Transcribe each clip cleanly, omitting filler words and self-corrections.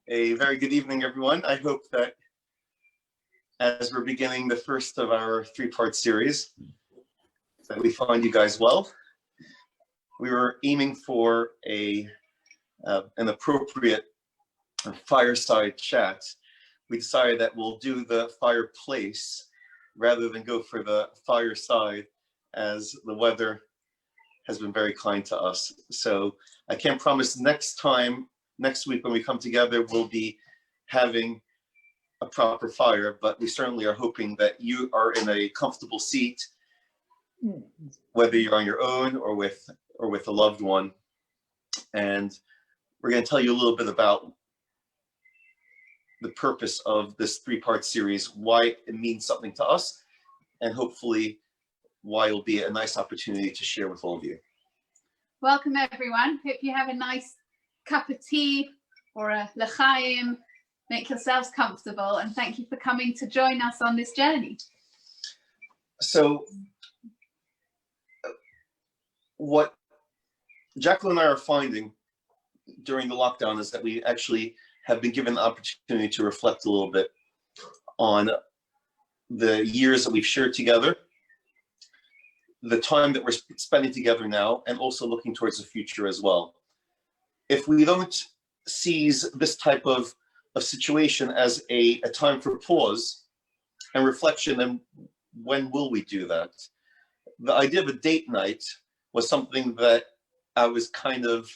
A very good evening, everyone. I hope that as we're beginning the first of our three-part series, that we find you guys well. We were aiming for an appropriate fireside chat. We decided that we'll do the fireplace rather than go for the fireside, as the weather has been very kind to us. So I can't promise next week when we come together, we'll be having a proper fire, but we certainly are hoping that you are in a comfortable seat, whether you're on your own or with a loved one. And we're going to tell you a little bit about the purpose of this three-part series, why it means something to us, and hopefully why it'll be a nice opportunity to share with all of you. Welcome, everyone. Hope you have a nice cup of tea or a l'chaim. Make yourselves comfortable, and thank you for coming to join us on this journey. So what Jacqueline and I are finding during the lockdown is that we actually have been given the opportunity to reflect a little bit on the years that we've shared together, the time that we're spending together now, and also looking towards the future as well. If we don't seize this type of situation as a time for pause and reflection, and when will we do that? The idea of a date night was something that I was kind of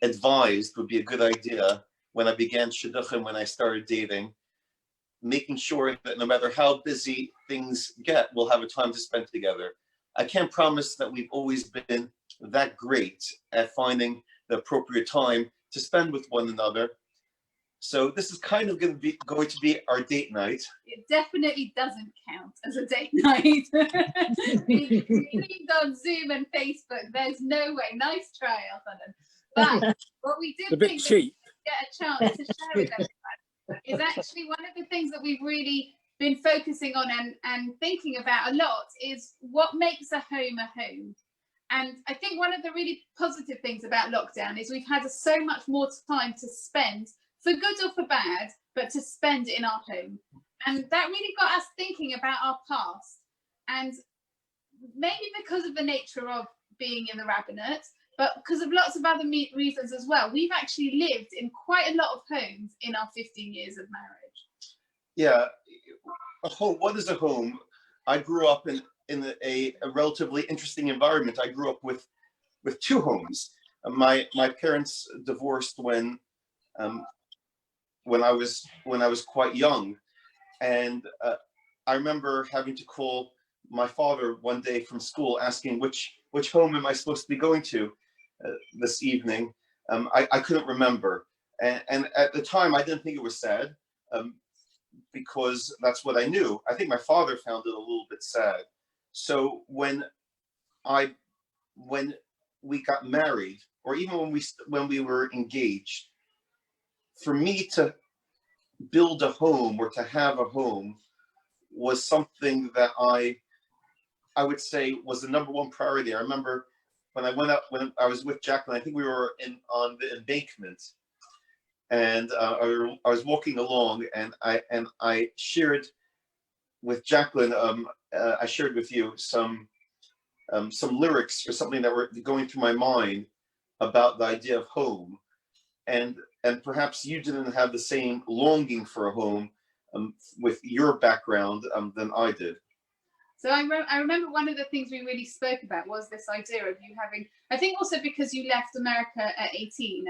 advised would be a good idea when I began shidduchim, when I started dating, making sure that no matter how busy things get, we'll have a time to spend together. I can't promise that we've always been that great at finding the appropriate time to spend with one another. So this is kind of going to be our date night. It definitely doesn't count as a date night. We leaned on Zoom and Facebook. There's no way. Nice try, Elfhanan. But what we did think cheap. Get a chance to share with everyone is actually one of the things that we've really been focusing on and thinking about a lot is what makes a home a home. And I think one of the really positive things about lockdown is we've had so much more time to spend, for good or for bad, but to spend in our home. And that really got us thinking about our past. And maybe because of the nature of being in the rabbinate, but because of lots of other reasons as well, we've actually lived in quite a lot of homes in our 15 years of marriage. Yeah, a home. What is a home? I grew up in a relatively interesting environment. I grew up with two homes. My parents divorced when I was quite young, and I remember having to call my father one day from school asking which home am I supposed to be going to this evening. I couldn't remember, and at the time I didn't think it was sad, because that's what I knew. I think my father found it a little bit sad. So when we got married, or even when we were engaged, for me to build a home or to have a home was something that I would say was the number one priority. I remember when I was with Jacqueline, I think we were on the embankment, and I was walking along, and I shared with Jacqueline, I shared with you some lyrics or something that were going through my mind about the idea of home, and perhaps you didn't have the same longing for a home with your background than I did. So I remember one of the things we really spoke about was this idea of you having, I think also because you left America at 18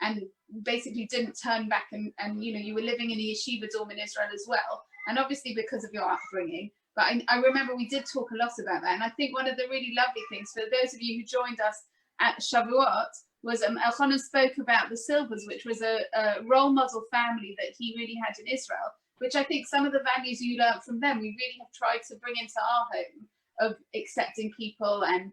and basically didn't turn back, and you were living in a yeshiva dorm in Israel as well, and obviously because of your upbringing. But I remember we did talk a lot about that, and I think one of the really lovely things for those of you who joined us at Shavuot was Elchanan spoke about the Silvers, which was a role model family that he really had in Israel, which I think some of the values you learned from them, we really have tried to bring into our home, of accepting people and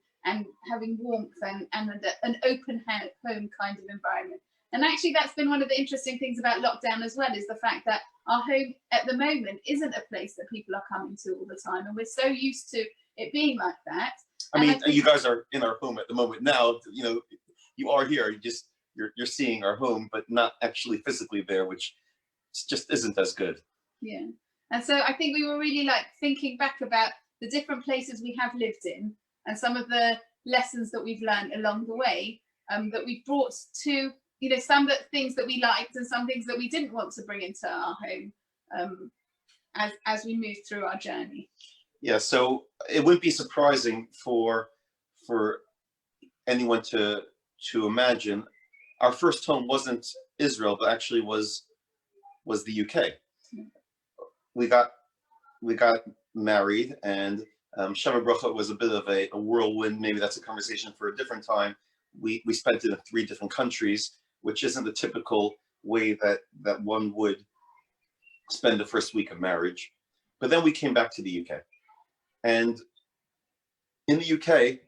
having warmth and an open home kind of environment. And actually that's been one of the interesting things about lockdown as well, is the fact that our home at the moment isn't a place that people are coming to all the time. And we're so used to it being like that. I mean, you guys are in our home at the moment now, you are here. you're seeing our home, but not actually physically there, which just isn't as good. Yeah. And so I think we were really like thinking back about the different places we have lived in and some of the lessons that we've learned along the way, that we brought to, you know, some things that we liked and some things that we didn't want to bring into our home, as we moved through our journey. Yeah, so it wouldn't be surprising for anyone to imagine our first home wasn't Israel, but actually was the UK. We got married, and Sheva Bracha was a bit of a whirlwind. Maybe that's a conversation for a different time. We spent it in 3 different countries, which isn't the typical way that one would spend the first week of marriage. But then we came back to the UK, and in the UK,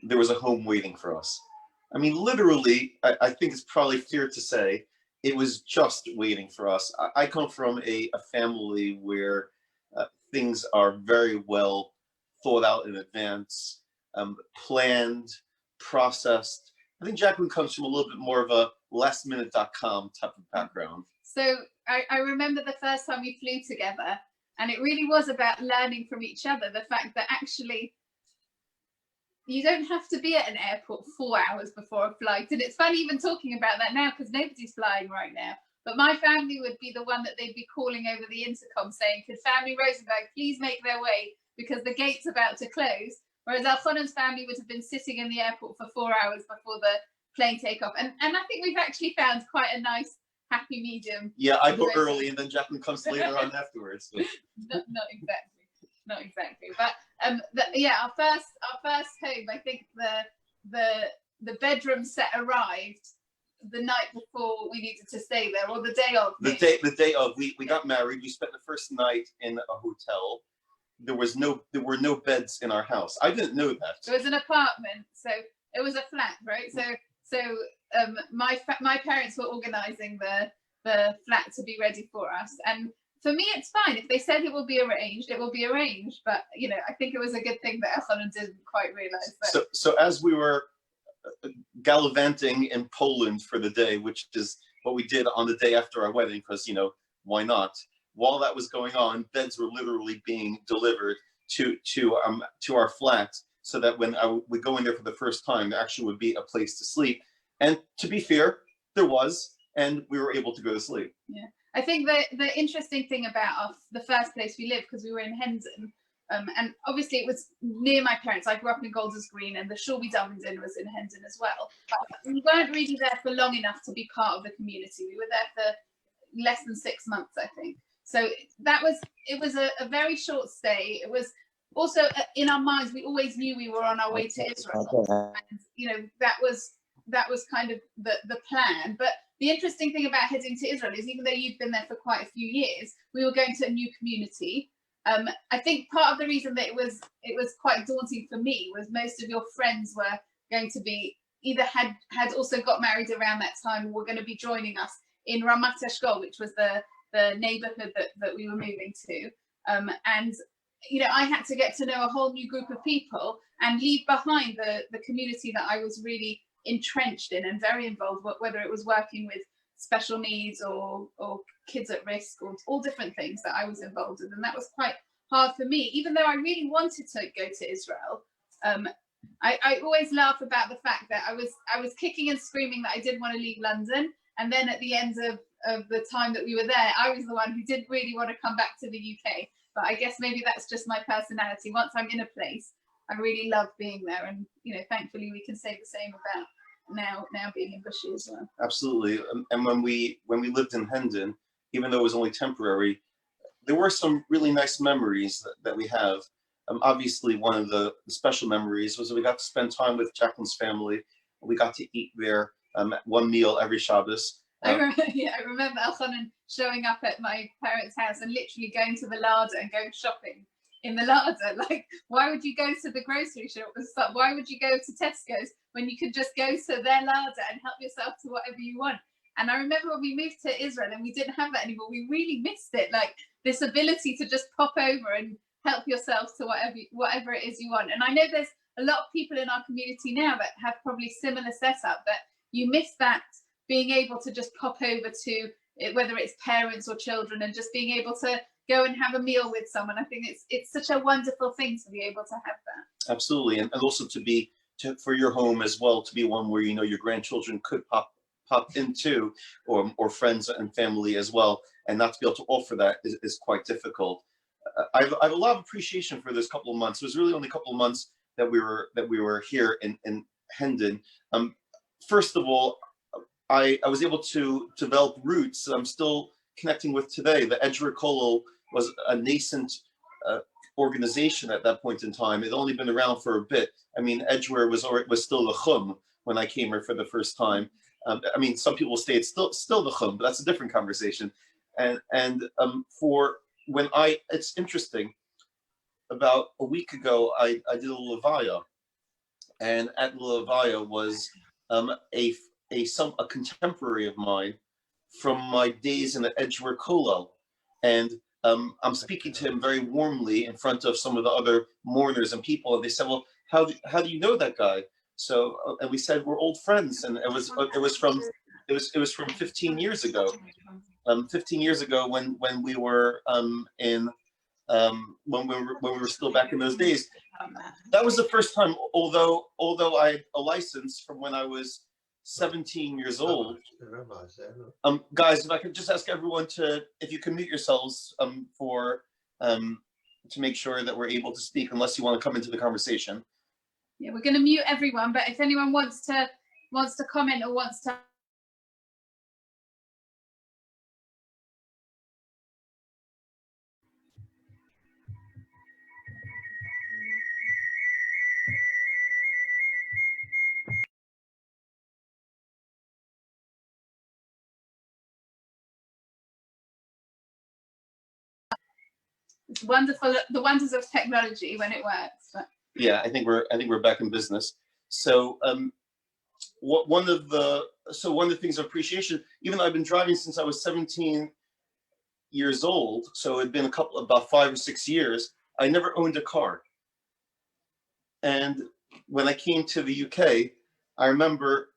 there was a home waiting for us. I mean, literally, I think it's probably fair to say it was just waiting for us. I come from a family where things are very well thought out in advance, planned, processed. I think Jacqueline comes from a little bit more of a lastminute.com type of background. So I remember the first time we flew together, and it really was about learning from each other. The fact that actually you don't have to be at an airport 4 hours before a flight. And it's funny even talking about that now because nobody's flying right now. But my family would be the one that they'd be calling over the intercom saying, could family Rosenberg please make their way because the gate's about to close. Whereas Elchonen's family would have been sitting in the airport for 4 hours before the plane takeoff. And I think we've actually found quite a nice happy medium. Yeah, I go early and then Jacqueline comes later on afterwards. So. Not exactly. But yeah, our first home, I think the bedroom set arrived the night before we needed to stay there, or the day of. The day of we got married. We spent the first night in a hotel. There were no beds in our house. I didn't know that. It was an apartment, so it was a flat, right? So my parents were organising the flat to be ready for us, and for me, it's fine. If they said it will be arranged, it will be arranged. But, you know, I think it was a good thing that Elchanan didn't quite realize that. So as we were gallivanting in Poland for the day, which is what we did on the day after our wedding, because, you know, why not? While that was going on, beds were literally being delivered to our flat so that when we go in there for the first time, there actually would be a place to sleep. And to be fair, there was, and we were able to go to sleep. Yeah. I think the interesting thing about the first place we lived, because we were in Hendon, and obviously it was near my parents. I grew up in Golders Green, and the Shorby Dublin was in Hendon as well. But we weren't really there for long enough to be part of the community. We were there for less than 6 months, I think. So it was a very short stay. It was also in our minds, we always knew we were on our way to Israel, and you know that was kind of the plan. But the interesting thing about heading to Israel is even though you've been there for quite a few years, we were going to a new community. I think part of the reason that it was quite daunting for me was most of your friends were going to be either had also got married around that time, or were going to be joining us in Ramat Eshkol, which was the neighborhood that we were moving to. And you know, I had to get to know a whole new group of people and leave behind the community that I was really entrenched in and very involved, whether it was working with special needs or kids at risk or all different things that I was involved in. And that was quite hard for me, even though I really wanted to go to Israel. I always laugh about the fact that I was kicking and screaming that I didn't want to leave London. And then at the end of the time that we were there, I was the one who didn't really want to come back to the UK. But I guess maybe that's just my personality. Once I'm in a place, I really love being there. And, you know, thankfully we can say the same about now being in Bushy as well. Absolutely. And when we lived in Hendon, even though it was only temporary, there were some really nice memories that we have. Obviously, one of the special memories was that we got to spend time with Jacqueline's family. We got to eat there one meal every Shabbos. I remember Elchanan showing up at my parents' house and literally going to the larder and going shopping in the larder. Like, why would you go to the grocery shop and stuff? Why would you go to Tesco's when you could just go to their larder and help yourself to whatever you want? And I remember when we moved to Israel and we didn't have that anymore, we really missed it. Like this ability to just pop over and help yourself to whatever it is you want. And I know there's a lot of people in our community now that have probably similar setup, that you miss that being able to just pop over to it, whether it's parents or children, and just being able to go and have a meal with someone. I think it's such a wonderful thing to be able to have that. Absolutely, and also for your home as well to be one where you know your grandchildren could pop into, or friends and family as well, and not to be able to offer that is quite difficult. I have a lot of appreciation for this couple of months. It was really only a couple of months that we were here in Hendon. First of all, I was able to develop roots that I'm still connecting with today. The Edgeworth Kollel was a nascent organization at that point in time. It had only been around for a bit. I mean, Edgeworth was still the Chum when I came here for the first time. I mean, some people say it's still the Chum, but that's a different conversation. It's interesting. About a week ago, I did a levaya, and at the levaya was a contemporary of mine from my days in the Edgeworth Kollel, and I'm speaking to him very warmly in front of some of the other mourners and people, and they said, "Well, how do you know that guy?" So and we said we're old friends, and it was from 15 years ago. 15 years ago when we were when we were still back in those days. That was the first time, although I had a license from when I was 17 years old. Guys, if I could just ask everyone if you can mute yourselves to make sure that we're able to speak, unless you want to come into the conversation. Yeah, we're going to mute everyone, but if anyone wants to comment or wants to. It's wonderful, the wonders of technology when it works. But. Yeah, I think we're back in business. So one of the things of appreciation, even though I've been driving since I was 17 years old, so it'd been about 5 or 6 years, I never owned a car. And when I came to the UK, I remember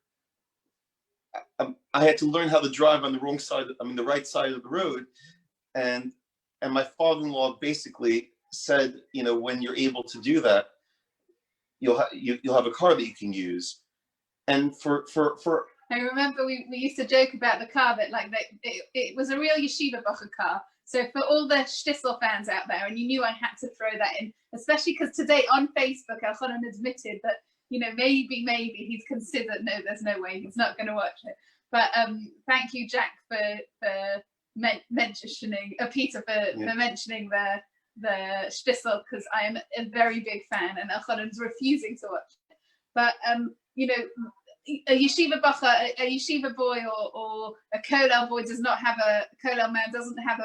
I had to learn how to drive on the the right side of the road, and my father-in-law basically said, you know, when you're able to do that, you'll have a car that you can use. And for I remember we used to joke about the car, that it was a real yeshiva bacher car. So for all the Shtisel fans out there, and you knew I had to throw that in, especially because today on Facebook, Elchanan admitted that, you know, maybe he's considered, no, there's no way he's not going to watch it. But thank you, Jack, for mentioning, Peter, for mentioning the Shtisel, because I am a very big fan, and Elchanan's refusing to watch it. But you know, a yeshiva bacher, a yeshiva boy, or a kollel boy kollel man doesn't have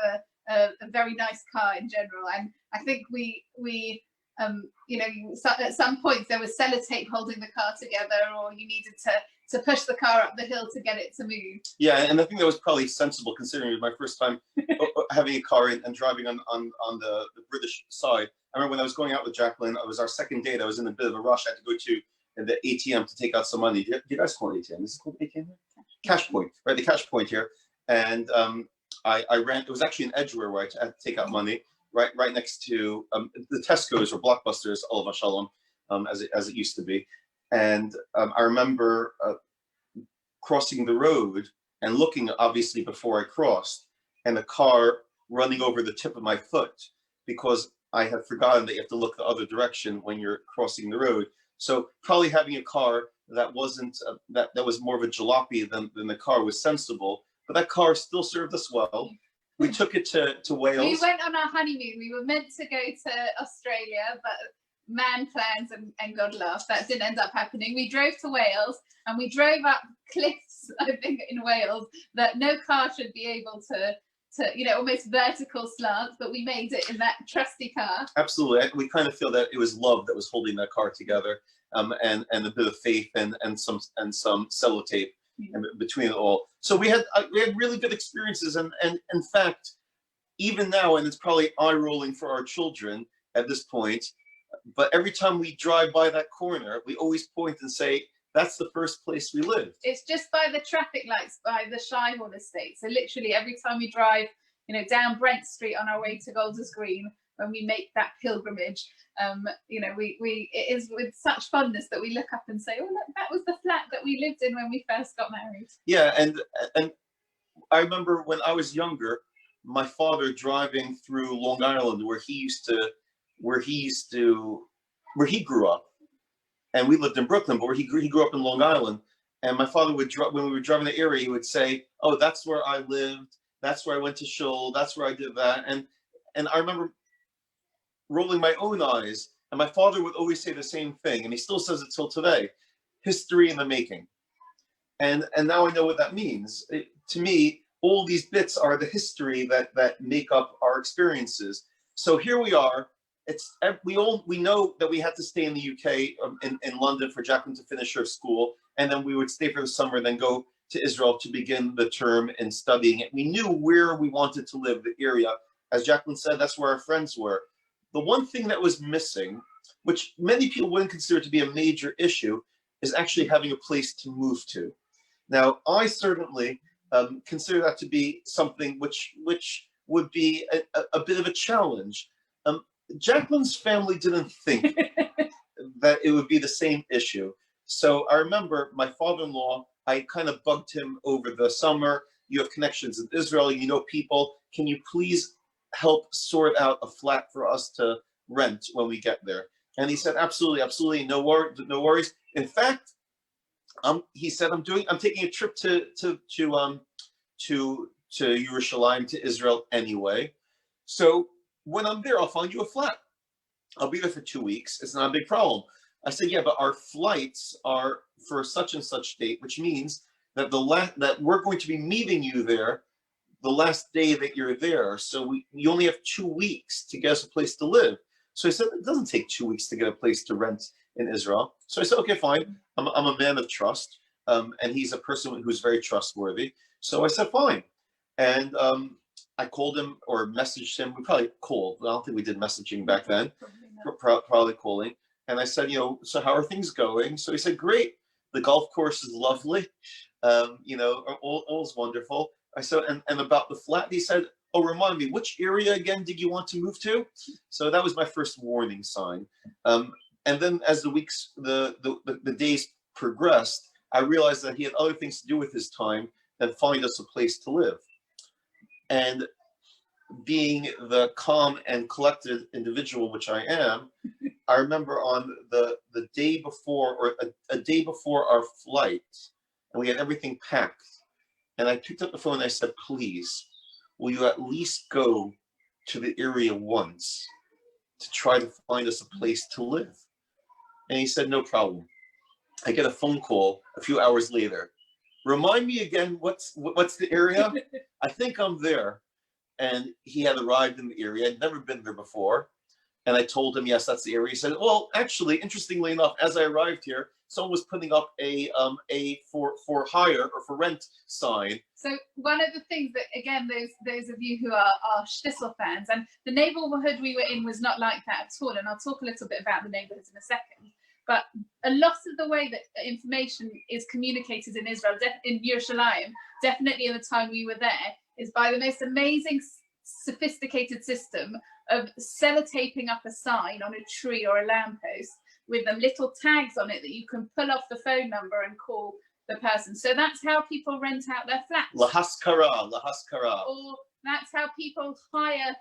a very nice car in general. And I think we you know, at some point there was sellotape holding the car together, or you needed to push the car up the hill to get it to move. Yeah, and I think that was probably sensible, considering it was my first time having a car and driving on the British side. I remember when I was going out with Jacqueline, it was our second date. I was in a bit of a rush. I had to go to the ATM to take out some money. Do you guys call it ATM? Is it called ATM? Cash point, right? The cash point here. And I ran. It was actually in Edgeworth where I had to take out money, right next to the Tesco's or Blockbusters, Olav Shalom, as it used to be. And I remember crossing the road and looking, obviously, before I crossed, and the car running over the tip of my foot, because I had forgotten that you have to look the other direction when you're crossing the road. So probably having a car that wasn't that was more of a jalopy than the car was sensible, but that car still served us well. We took it to Wales. We went on our honeymoon. We were meant to go to Australia, but man plans and God laughs, that didn't end up happening. We drove to Wales, and we drove up cliffs, I think, in Wales that no car should be able to you know, almost vertical slants, but we made it in that trusty car. Absolutely. We kind of feel that it was love that was holding that car together, and a bit of faith and some sellotape between it all. So we had really good experiences, and in fact, even now, and it's probably eye-rolling for our children at this point, But every time we drive by that corner, we always point and say, that's the first place we lived. It's just by the traffic lights by the Shyhall estate. So literally every time we drive, you know, down Brent Street on our way to Golders Green, when we make that pilgrimage, you know, it is with such fondness that we look up and say, oh, look, that was the flat that we lived in when we first got married. Yeah, and I remember when I was younger, my father driving through Long Island, where he grew up, and we lived in Brooklyn, but where he grew up in Long Island. And my father would when we were driving the area, he would say, "Oh, that's where I lived. That's where I went to shul. That's where I did that." And I remember rolling my own eyes, and my father would always say the same thing, and he still says it till today: history in the making. And now I know what that means. To me, all these bits are the history that make up our experiences. So here we are. We know that we had to stay in the UK, in London, for Jacqueline to finish her school, and then we would stay for the summer, then go to Israel to begin the term and studying it. We knew where we wanted to live, the area. As Jacqueline said, that's where our friends were. The one thing that was missing, which many people wouldn't consider to be a major issue, is actually having a place to move to. Now, I certainly consider that to be something which would be a bit of a challenge. Jacqueline's family didn't think that it would be the same issue. So I remember my father-in-law, I kind of bugged him over the summer. You have connections in Israel, you know people. Can you please help sort out a flat for us to rent when we get there? And he said, absolutely, absolutely, no worries. In fact, he said, I'm taking a trip to Yerushalayim, to Israel anyway. So when I'm there, I'll find you a flat. I'll be there for 2 weeks. It's not a big problem. I said, yeah, but our flights are for such and such date, which means that that we're going to be meeting you there the last day that you're there. So you only have 2 weeks to get us a place to live. So I said, it doesn't take 2 weeks to get a place to rent in Israel. So I said, okay, fine. I'm a man of trust, and he's a person who's very trustworthy. So I said, fine. And I called him or messaged him. We probably called. I don't think we did messaging back then. Probably calling. And I said, so how are things going? So he said, great. The golf course is lovely. All's wonderful. I said, and about the flat, he said, oh, remind me, which area again did you want to move to? So that was my first warning sign. And then as the weeks, the days progressed, I realized that he had other things to do with his time than find us a place to live. And being the calm and collected individual which I am, I remember on the day before, or a day before our flight, and we had everything packed, and I picked up the phone and I said, please, will you at least go to the area once to try to find us a place to live? And he said, no problem. I get a phone call a few hours later. Remind me again, what's the area? I think I'm there. And he had arrived in the area. I'd never been there before. And I told him, yes, that's the area. He said, well, actually, interestingly enough, as I arrived here, someone was putting up a for hire or for rent sign. So one of the things that, again, those of you who are Shtisel fans, and the neighborhood we were in was not like that at all. And I'll talk a little bit about the neighborhoods in a second. But a lot of the way that information is communicated in Israel, in Yerushalayim, definitely in the time we were there, is by the most amazing, sophisticated system of sellotaping up a sign on a tree or a lamppost with them little tags on it that you can pull off the phone number and call the person. So that's how people rent out their flats. Lahaskara. Or that's how people hire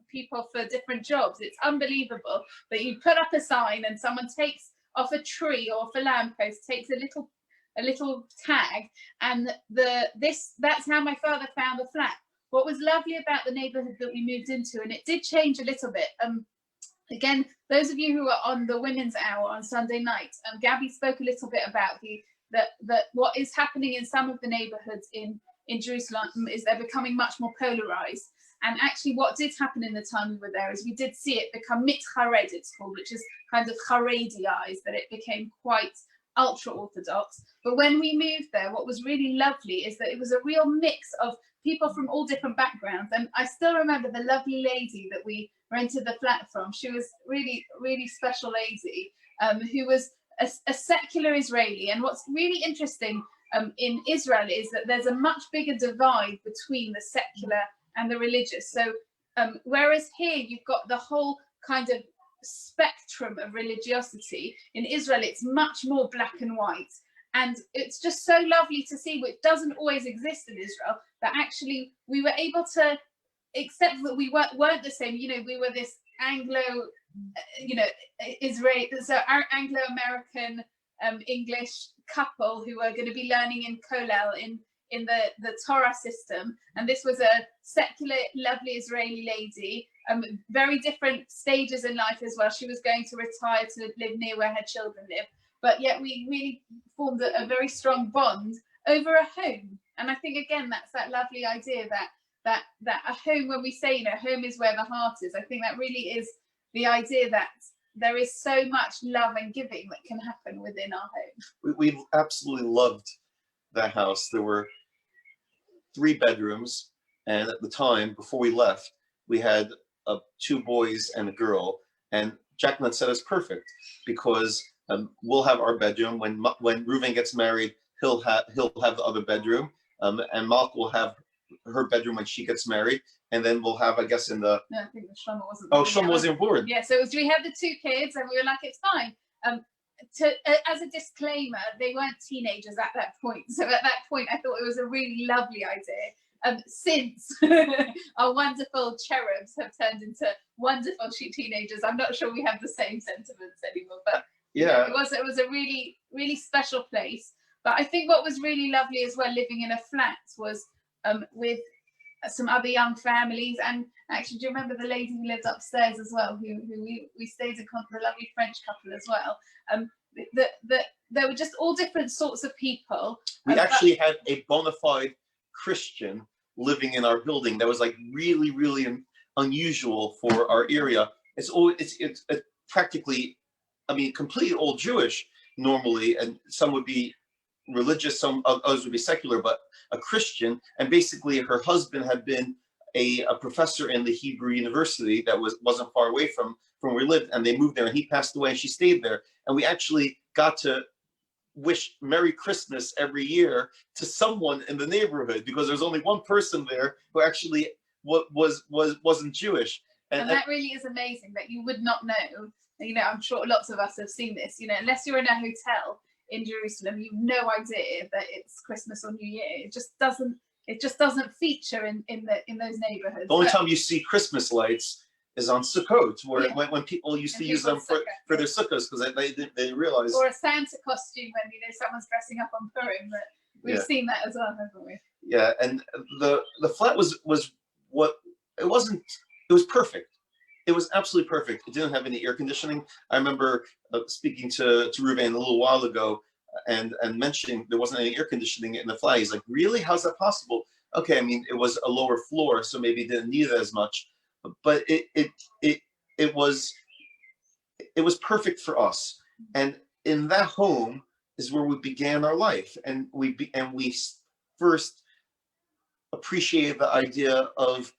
people for different jobs. It's unbelievable that you put up a sign and someone takes off a tree or off a lamppost, takes a little tag, and that's how my father found the flat. What was lovely about the neighborhood that we moved into, and it did change a little bit. Again, those of you who are on the Women's Hour on Sunday night, Gabby spoke a little bit about that what is happening in some of the neighborhoods in Jerusalem is they're becoming much more polarized. And actually what did happen in the time we were there is we did see it become mitchared, it's called, which is kind of Haredi-ized, that it became quite ultra-Orthodox. But when we moved there, what was really lovely is that it was a real mix of people from all different backgrounds. And I still remember the lovely lady that we rented the flat from. She was really, really special lady, who was a secular Israeli. And what's really interesting in Israel is that there's a much bigger divide between the secular and the religious. So whereas here you've got the whole kind of spectrum of religiosity, in Israel it's much more black and white. And it's just so lovely to see, which doesn't always exist in Israel, that actually we were able to accept that we weren't the same. You know, we were this Anglo, you know, Israeli, so our Anglo-American English couple who were going to be learning in Kollel in the Torah system, and this was a secular, lovely Israeli lady. Very different stages in life as well. She was going to retire to live near where her children live, but yet we really formed a very strong bond over a home. And I think again that's that lovely idea that a home, when we say, you know, home is where the heart is, I think that really is the idea that there is so much love and giving that can happen within our home. We absolutely loved that house. There were 3 bedrooms, and at the time before we left, we had 2 boys and a girl. And Jacqueline said it's perfect because we'll have our bedroom. When Reuven gets married, he'll have the other bedroom, and Malk will have her bedroom when she gets married, and then we'll have, I guess, in the. No, I think the Shlomo wasn't. Oh, Shlomo wasn't born. Yeah, so it was, we had the 2 kids, and we were like, it's fine. As a disclaimer, they weren't teenagers at that point. So at that point, I thought it was a really lovely idea. Since our wonderful cherubs have turned into wonderful teenagers, I'm not sure we have the same sentiments anymore. But yeah, it was a really, really special place. But I think what was really lovely as well, living in a flat, was with some other young families. And actually, do you remember the lady who lived upstairs as well, who we stayed in, the lovely French couple as well? There were just all different sorts of people. We actually had a bona fide Christian living in our building. That was like really, really unusual for our area. It's practically, I mean, completely all Jewish normally, and some would be religious, some others would be secular, but a Christian. And basically her husband had been a professor in the Hebrew University that wasn't far away from where we lived, and they moved there, and he passed away and she stayed there. And we actually got to wish Merry Christmas every year to someone in the neighborhood, because there's only one person there who actually wasn't Jewish. And that really is amazing that you would not know. You know, I'm sure lots of us have seen this, you know, unless you're in a hotel in Jerusalem, you've no idea that it's Christmas or New Year. It just doesn't feature in those neighborhoods. The only time you see Christmas lights is on Sukkot, where when people used to use them for their sukkahs, because they didn't realize. Or a Santa costume when, you know, someone's dressing up on Purim. But we've seen that as well, haven't we? Yeah, and the flat was what it wasn't. It was perfect. It was absolutely perfect. It didn't have any air conditioning. I remember speaking to Reuven a little while ago and mentioning there wasn't any air conditioning in the flat. He's like, really? How's that possible? Okay, I mean, it was a lower floor, so maybe it didn't need it as much, but it was perfect for us. And in that home is where we began our life, and we first appreciated the idea of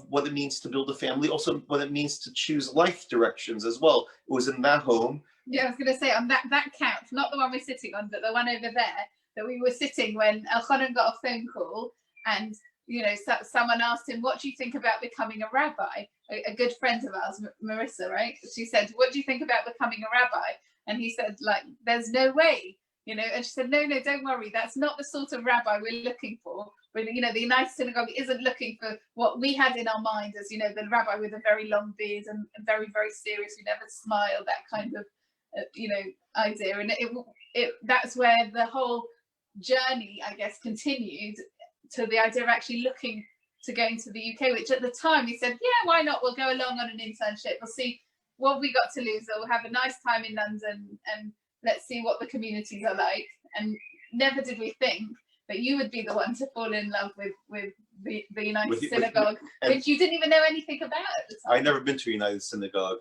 what it means to build a family, also what it means to choose life directions as well. It was in that home. Yeah, I was going to say, on that couch, not the one we're sitting on, but the one over there, that we were sitting when Elchanan got a phone call, and, you know, someone asked him, what do you think about becoming a rabbi? A good friend of ours, Marissa, right? She said, what do you think about becoming a rabbi? And he said, like, there's no way, you know. And she said, no, don't worry, that's not the sort of rabbi we're looking for. But, you know, the United Synagogue isn't looking for what we had in our mind as, you know, the rabbi with a very long beard and very, very serious, who never smiled, that kind of, you know, idea. And that's where the whole journey, I guess, continued, to the idea of actually looking to going to the UK, which at the time he said, yeah, why not? We'll go along on an internship. We'll see what we got to lose. We'll have a nice time in London, and let's see what the communities are like. And never did we think that you would be the one to fall in love with the United Synagogue, which you didn't even know anything about at the time. I'd never been to a United Synagogue.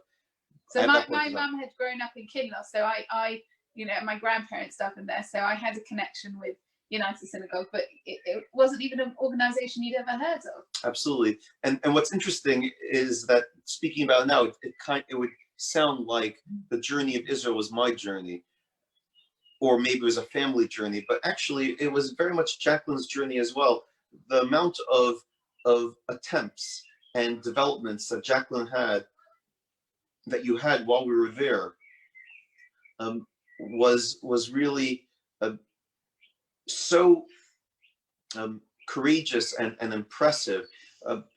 So my mum had grown up in Kinloss, so I you know, my grandparents stuff in there, so I had a connection with United Synagogue, but it wasn't even an organisation you'd ever heard of. Absolutely. And what's interesting is that speaking about it now, it would sound like the journey of Israel was my journey, or maybe it was a family journey, but actually it was very much Jacqueline's journey as well. The amount of attempts and developments that Jacqueline had, that you had while we were there, was really so courageous and impressive.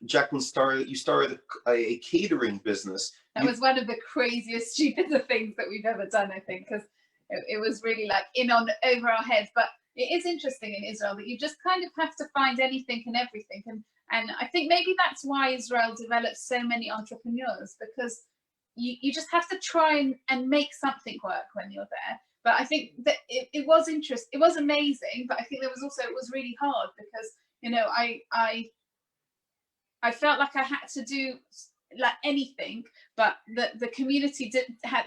Jacqueline you started a catering business. That was one of the craziest, stupidest things that we've ever done, I think, because it was really like over our heads. But it is interesting in Israel that you just kind of have to find anything and everything. And I think maybe that's why Israel developed so many entrepreneurs, because you just have to try and make something work when you're there. But I think that it was interesting. It was amazing, but I think it was really hard because, you know, I felt like I had to do like anything, but the community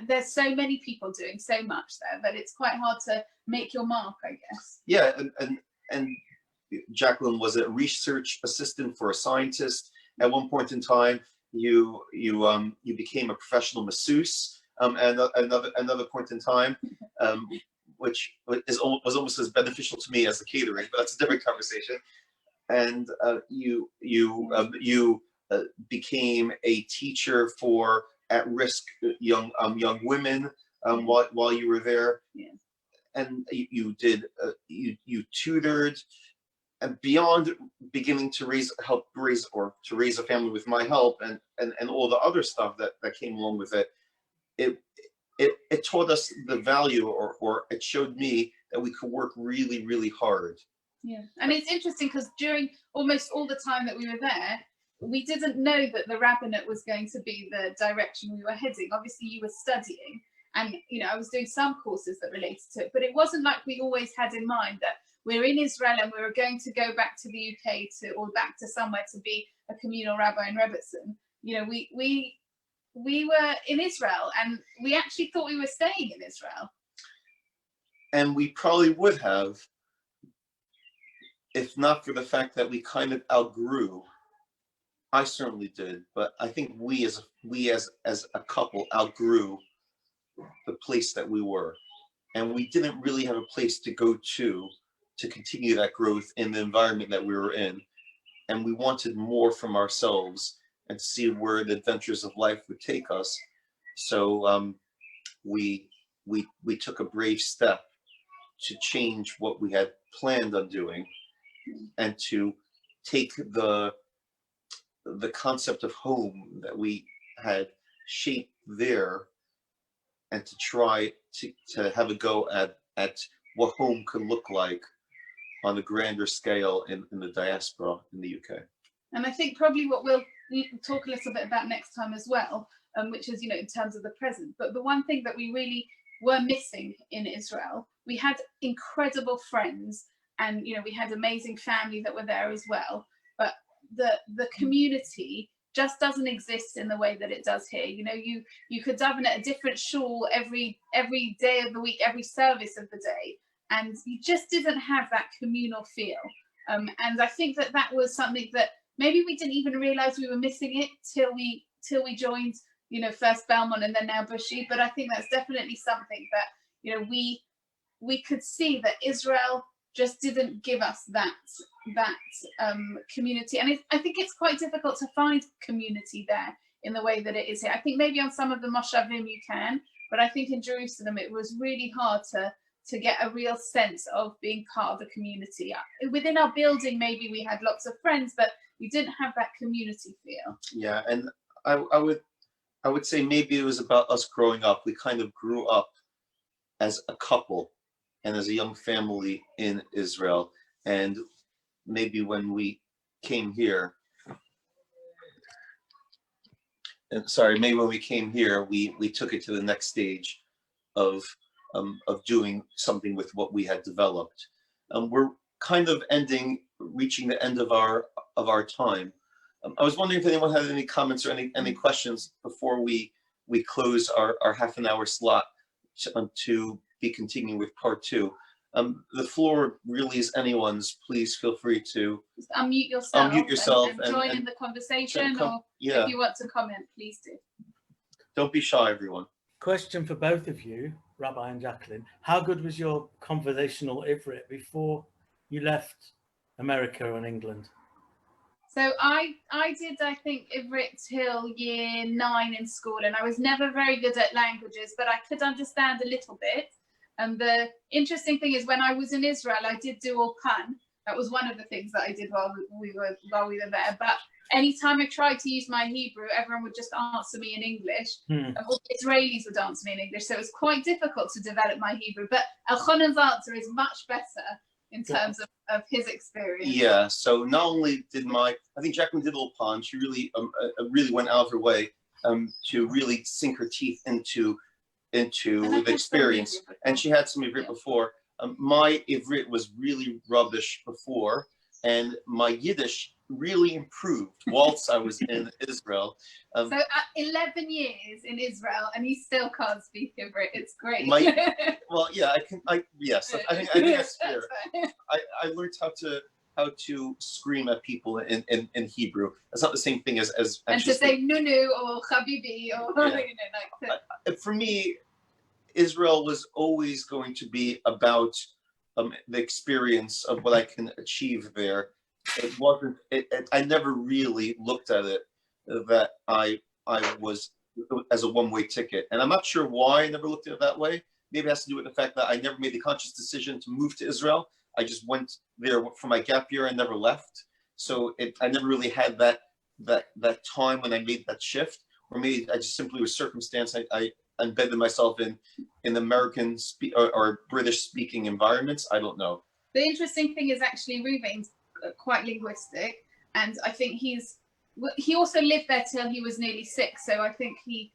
there's so many people doing so much there that it's quite hard to make your mark, I guess. Yeah, and Jacqueline was a research assistant for a scientist. At one point in time, you became a professional masseuse. And another point in time, which was almost as beneficial to me as the catering, but that's a different conversation. And you became a teacher for at-risk young women while you were there. Yeah. And you tutored, and beyond beginning to help raise a family with my help and all the other stuff that came along with it. It taught us the value, or it showed me that we could work really, really hard. Yeah, and it's interesting because during almost all the time that we were there, we didn't know that the rabbinate was going to be the direction we were heading. Obviously, you were studying, and you know, I was doing some courses that related to it, but it wasn't like we always had in mind that we're in Israel and we were going to go back to the UK or back to somewhere to be a communal rabbi in Rebbetzin. You know, we were in Israel, and we actually thought we were staying in Israel. And we probably would have, if not for the fact that we kind of outgrew. I certainly did, but I think we as a couple outgrew the place that we were, and we didn't really have a place to go to continue that growth in the environment that we were in, and we wanted more from ourselves and to see where the adventures of life would take us. So we took a brave step to change what we had planned on doing, and to take the concept of home that we had shaped there, and to try to have a go at what home could look like on a grander scale in the diaspora in the UK. And I think probably what we'll talk a little bit about next time as well, which is, you know, in terms of the present. But the one thing that we really were missing in Israel, we had incredible friends, and you know, we had amazing family that were there as well. But the community just doesn't exist in the way that it does here. You know, you could daven at a different shul every day of the week, every service of the day, and you just didn't have that communal feel. And I think that was something that maybe we didn't even realize we were missing it till we joined, you know, first Feldmans and then now Bushy. But I think that's definitely something that, you know, we could see that Israel just didn't give us that community. And I think it's quite difficult to find community there in the way that it is here. I think maybe on some of the moshavim you can, but I think in Jerusalem it was really hard to get a real sense of being part of the community. Within our building, maybe we had lots of friends, but we didn't have that community feel. Yeah, and I would say maybe it was about us growing up. We kind of grew up as a couple and as a young family in Israel. And maybe when we came here, maybe when we came here, we took it to the next stage of doing something with what we had developed. We're kind of reaching the end of our time. I was wondering if anyone had any comments or any questions before we close our half an hour slot to be continuing with part two. The floor really is anyone's. Please feel free to just unmute yourself, and join in the conversation, or if you want to comment, please do. Don't be shy, everyone. Question for both of you, Rabbi and Jacqueline. How good was your conversational Ivrit before you left America and England? So I did, I think, Ivrit till year 9 in school, and I was never very good at languages, but I could understand a little bit. And the interesting thing is, when I was in Israel, I did do Ulpan. That was one of the things that I did while we were there. But anytime I tried to use my Hebrew, everyone would just answer me in English. And all the Israelis would answer me in English. So it was quite difficult to develop my Hebrew. But Elchonan's answer is much better in terms of his experience. Yeah, so not only did I think Jacqueline did Ulpan, she really went out of her way to really sink her teeth into the experience. And she had some Ivrit before. My Ivrit was really rubbish before, and my Yiddish really improved whilst I was in Israel. So at 11 years in Israel, and you still can't speak Ivrit. It's great. Well, yeah, yes, I think that's fair. I learned how to scream at people in Hebrew. That's not the same thing as and to say nunu or habibi or for me, Israel was always going to be about the experience of what I can achieve there. It wasn't. I never really looked at it that I was as a one-way ticket, and I'm not sure why I never looked at it that way. Maybe it has to do with the fact that I never made the conscious decision to move to Israel. I just went there for my gap year and never left. So I never really had that time when I made that shift. Or maybe I just simply was circumstance. I embedded myself in American or British speaking environments. I don't know. The interesting thing is actually Reuven's quite linguistic, and I think he also lived there till he was nearly 6. So I think he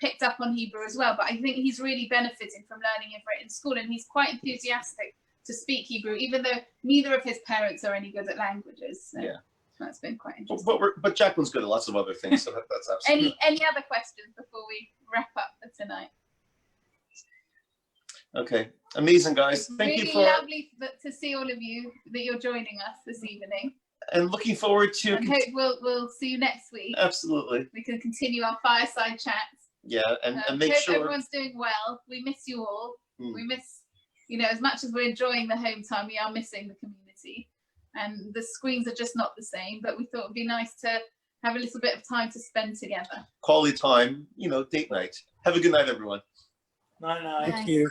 picked up on Hebrew as well. But I think he's really benefiting from learning Ivrit in school, and he's quite enthusiastic to speak Hebrew, even though neither of his parents are any good at languages. So yeah, that's been quite interesting. But Jacqueline's good at lots of other things, so that's absolutely. Any other questions before we wrap up for tonight? Okay, amazing, guys. Thank you for. Really lovely to see all of you that you're joining us this evening. And looking forward to. And hope we'll see you next week. Absolutely. We can continue our fireside chats. Yeah, and make sure everyone's doing well. We miss you all. We miss, as much as we're enjoying the home time, we are missing the community, and the screens are just not the same. But we thought it'd be nice to have a little bit of time to spend together. Quality time, date night. Have a good night, everyone. Night. Thank you.